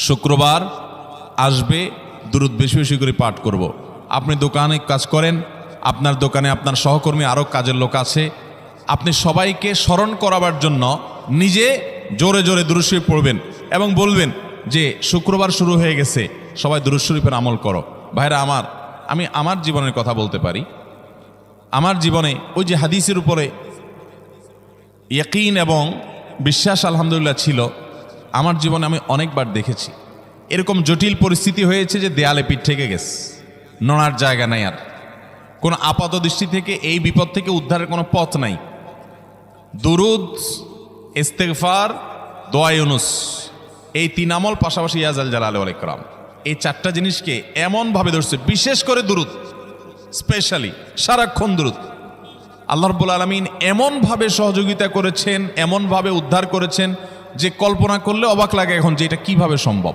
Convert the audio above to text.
শুক্রবার আসবে, দুরূদ বেশি বেশি করে পাঠ করব। আপনি দোকানে কাজ করেন, আপনার দোকানে আপনার সহকর্মী আরও কাজের লোক আছে, আপনি সবাইকে স্মরণ করাবার জন্য নিজে জোরে জোরে দুরূদ শরীফ পড়বেন এবং বলবেন যে শুক্রবার শুরু হয়ে গেছে, সবাই দুরূদ শরীফের আমল করো। ভাইরা আমার, আমি আমার জীবনের কথা বলতে পারি। আমার জীবনে ওই যে হাদিসের উপরে ইয়াকিন এবং বিশ্বাস আলহামদুলিল্লাহ ছিল। আমার জীবনে আমি অনেকবার দেখেছি এরকম জটিল পরিস্থিতি হয়েছে যে দেয়ালে পিঠ থেকে গেছে, নড়ার জায়গা নাই, আর কোনো আপাত দৃষ্টি থেকে এই বিপদ থেকে উদ্ধারের কোনো পথ নাই। দুরুদ, ইস্তেগফার, দোয়া ইউনুস, এই তিন আমল পাশাপাশি ইয়াজাল জালাল ওয়াল ইকরাম, এই চারটা জিনিসকে এমনভাবে ধরছে, বিশেষ করে দুরুদ, স্পেশালি সারাক্ষণ দুরুদ। আল্লাহ রাব্বুল আলামিন এমনভাবে সহযোগিতা করেছেন, এমনভাবে উদ্ধার করেছেন যে কল্পনা করলে অবাক লাগে এখন যে এটা কিভাবে সম্ভব।